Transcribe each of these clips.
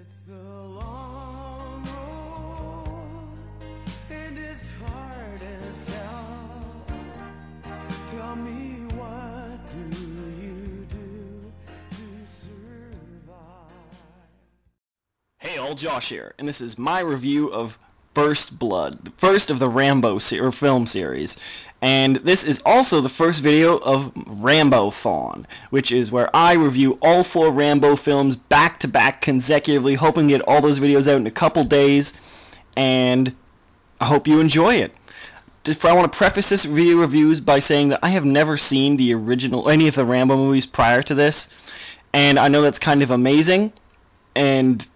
It's a long road, and it's hard as hell. Tell me, what do you do to survive? Hey all, Josh here, and this is my review of First Blood, the first of the Rambo film series. And this is also the first video of Rambo-thon, which is where I review all 4 Rambo films back-to-back consecutively, hoping to get all those videos out in a couple days, and I hope you enjoy it. I want to preface this reviews by saying that I have never seen the original, any of the Rambo movies prior to this, and I know that's kind of amazing, and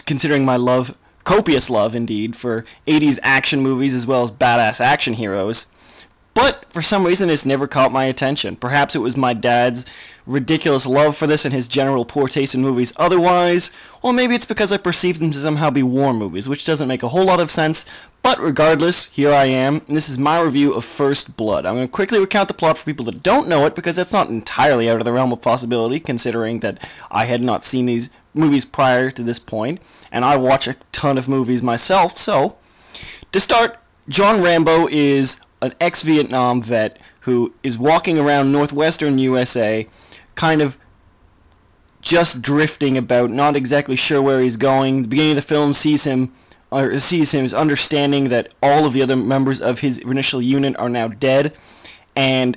considering my love, copious love indeed, for 80s action movies as well as badass action heroes. But for some reason it's never caught my attention. Perhaps it was my dad's ridiculous love for this and his general poor taste in movies otherwise, or maybe it's because I perceive them to somehow be war movies, which doesn't make a whole lot of sense. But regardless, here I am, and this is my review of First Blood. I'm going to quickly recount the plot for people that don't know it, because that's not entirely out of the realm of possibility, considering that I had not seen these movies prior to this point, and I watch a ton of movies myself. So, to start, John Rambo is an ex-Vietnam vet who is walking around northwestern USA, kind of just drifting about, not exactly sure where he's going. The beginning of the film sees him as understanding that all of the other members of his initial unit are now dead, and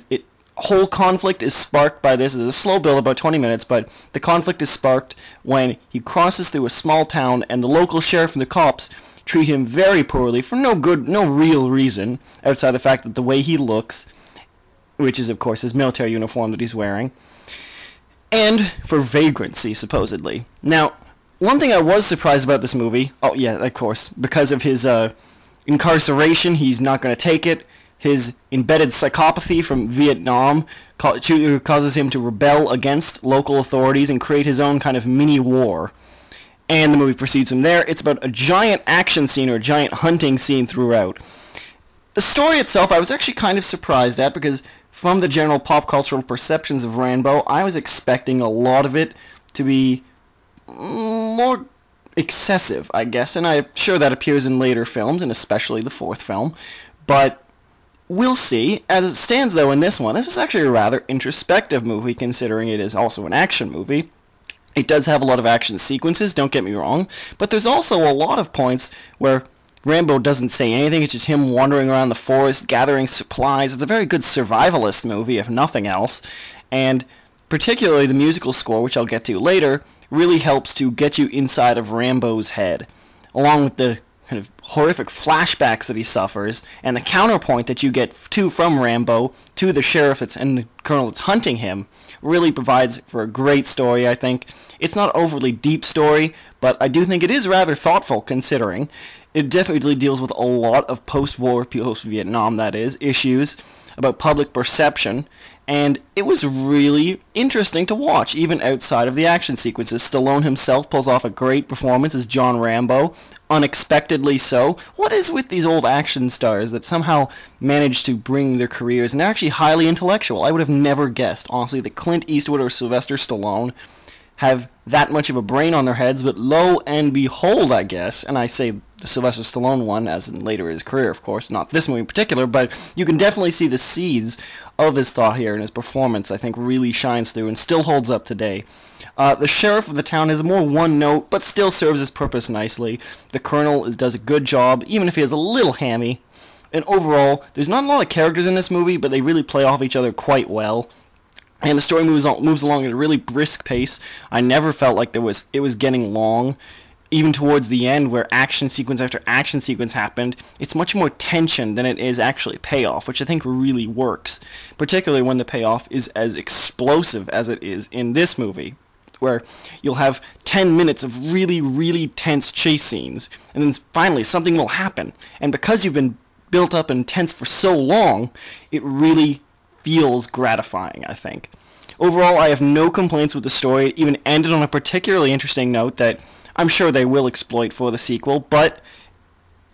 whole conflict is sparked by this. It's a slow build, about 20 minutes, but the conflict is sparked when he crosses through a small town and the local sheriff and the cops treat him very poorly for no real reason, outside the fact that the way he looks, which is of course his military uniform that he's wearing, and for vagrancy, supposedly. Now, one thing I was surprised about this movie, oh yeah, of course, because of his incarceration, he's not going to take it. His embedded psychopathy from Vietnam causes him to rebel against local authorities and create his own kind of mini-war. And the movie proceeds from there. It's about a giant action scene or a giant hunting scene throughout. The story itself I was actually kind of surprised at, because from the general pop cultural perceptions of Rambo, I was expecting a lot of it to be more excessive, I guess, and I'm sure that appears in later films, and especially the 4th film, but we'll see. As it stands, though, in this one, this is actually a rather introspective movie, considering it is also an action movie. It does have a lot of action sequences, don't get me wrong, but there's also a lot of points where Rambo doesn't say anything. It's just him wandering around the forest, gathering supplies. It's a very good survivalist movie, if nothing else, and particularly the musical score, which I'll get to later, really helps to get you inside of Rambo's head, along with the kind of horrific flashbacks that he suffers, and the counterpoint that you get from Rambo to the sheriff and the colonel that's hunting him really provides for a great story, I think. It's not overly deep story, but I do think it is rather thoughtful, considering it definitely deals with a lot of post-war, post-Vietnam, that is, issues about public perception, and it was really interesting to watch, even outside of the action sequences. Stallone himself pulls off a great performance as John Rambo, unexpectedly so. What is with these old action stars that somehow manage to bring their careers, and they're actually highly intellectual? I would have never guessed, honestly, that Clint Eastwood or Sylvester Stallone have that much of a brain on their heads, but lo and behold, I guess, and I say the Sylvester Stallone one, as in later in his career, of course, not this movie in particular, but you can definitely see the seeds of his thought here, and his performance, I think, really shines through and still holds up today. The sheriff of the town is more one-note, but still serves his purpose nicely. The colonel does a good job, even if he is a little hammy. And overall, there's not a lot of characters in this movie, but they really play off each other quite well. And the story moves along at a really brisk pace. I never felt like it was getting long. Even towards the end, where action sequence after action sequence happened, it's much more tension than it is actually payoff, which I think really works, particularly when the payoff is as explosive as it is in this movie, where you'll have 10 minutes of really, really tense chase scenes, and then finally something will happen, and because you've been built up and tense for so long, it really feels gratifying, I think. Overall, I have no complaints with the story. It even ended on a particularly interesting note that I'm sure they will exploit for the sequel, but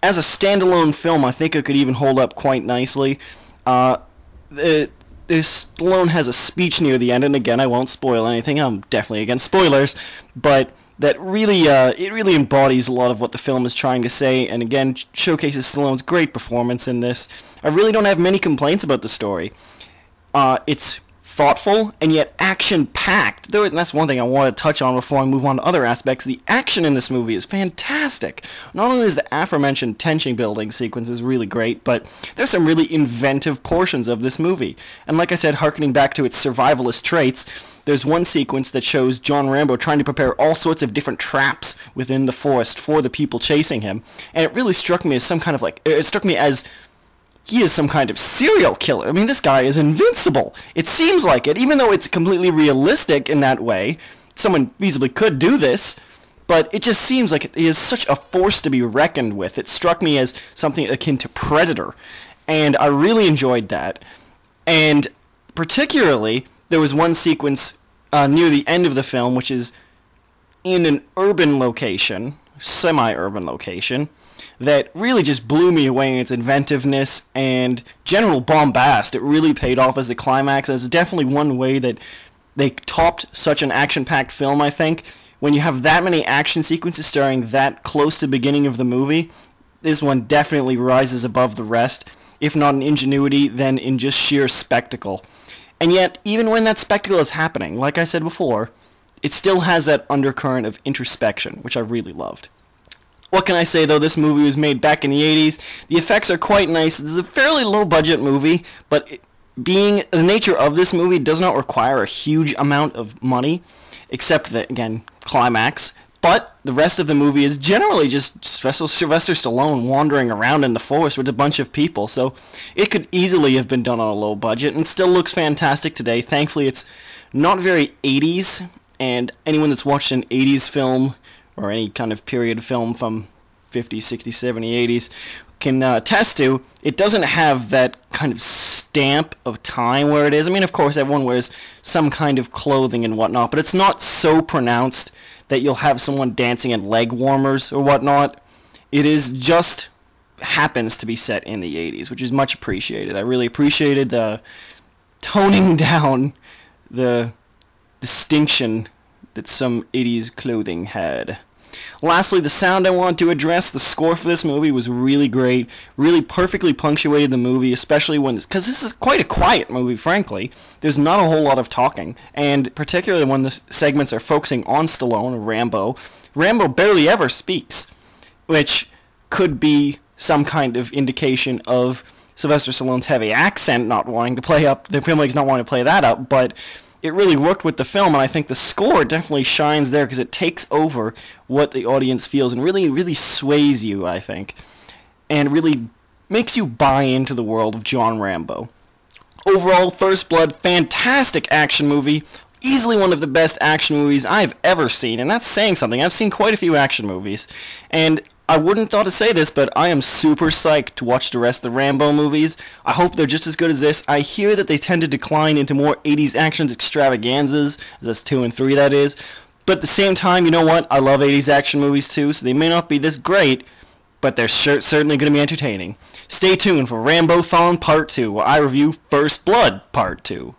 as a standalone film, I think it could even hold up quite nicely. Stallone has a speech near the end, and again, I won't spoil anything. I'm definitely against spoilers, but that really it really embodies a lot of what the film is trying to say, and again showcases Stallone's great performance in this. I really don't have many complaints about the story. It's thoughtful and yet action-packed. And that's one thing I want to touch on before I move on to other aspects. The action in this movie is fantastic. Not only is the aforementioned tension-building sequences really great, but there's some really inventive portions of this movie. And like I said, harkening back to its survivalist traits, there's one sequence that shows John Rambo trying to prepare all sorts of different traps within the forest for the people chasing him. And it really struck me as some kind of it struck me as he is some kind of serial killer. I mean, this guy is invincible. It seems like it, even though it's completely realistic in that way. Someone feasibly could do this, but it just seems like he is such a force to be reckoned with. It struck me as something akin to Predator, and I really enjoyed that. And particularly, there was one sequence near the end of the film, which is in an urban location, semi-urban location, that really just blew me away in its inventiveness and general bombast. It really paid off as the climax. It's definitely one way that they topped such an action-packed film, I think. When you have that many action sequences starting that close to the beginning of the movie, this one definitely rises above the rest, if not in ingenuity, then in just sheer spectacle. And yet, even when that spectacle is happening, like I said before, it still has that undercurrent of introspection, which I really loved. What can I say, though? This movie was made back in the 80s. The effects are quite nice. This is a fairly low-budget movie, but being the nature of this movie does not require a huge amount of money, except the, again, climax. But the rest of the movie is generally just Sylvester Stallone wandering around in the forest with a bunch of people, so it could easily have been done on a low budget and still looks fantastic today. Thankfully, it's not very 80s, and anyone that's watched an 80s film or any kind of period film from 50s, 60s, 70s, 80s can attest to, it doesn't have that kind of stamp of time where it is. I mean, of course, everyone wears some kind of clothing and whatnot, but it's not so pronounced that you'll have someone dancing in leg warmers or whatnot. It is just happens to be set in the 80s, which is much appreciated. I really appreciated the toning down the distinction that some 80s clothing had. Lastly, the sound I want to address. The score for this movie was really great, really perfectly punctuated the movie, especially when, because this is quite a quiet movie, frankly. There's not a whole lot of talking, and particularly when the segments are focusing on Stallone or Rambo, Rambo barely ever speaks, which could be some kind of indication of Sylvester Stallone's heavy accent not wanting to play up, the filmmakers not wanting to play that up, but it really worked with the film, and I think the score definitely shines there because it takes over what the audience feels and really, really sways you, I think, and really makes you buy into the world of John Rambo. Overall, First Blood, fantastic action movie, easily one of the best action movies I've ever seen, and that's saying something. I've seen quite a few action movies, and I wouldn't thought to say this, but I am super psyched to watch the rest of the Rambo movies. I hope they're just as good as this. I hear that they tend to decline into more 80s action extravaganzas, that's 2 and 3 that is, but at the same time, you know what, I love 80s action movies too, so they may not be this great, but they're certainly going to be entertaining. Stay tuned for Rambo-thon Part 2, where I review First Blood Part 2.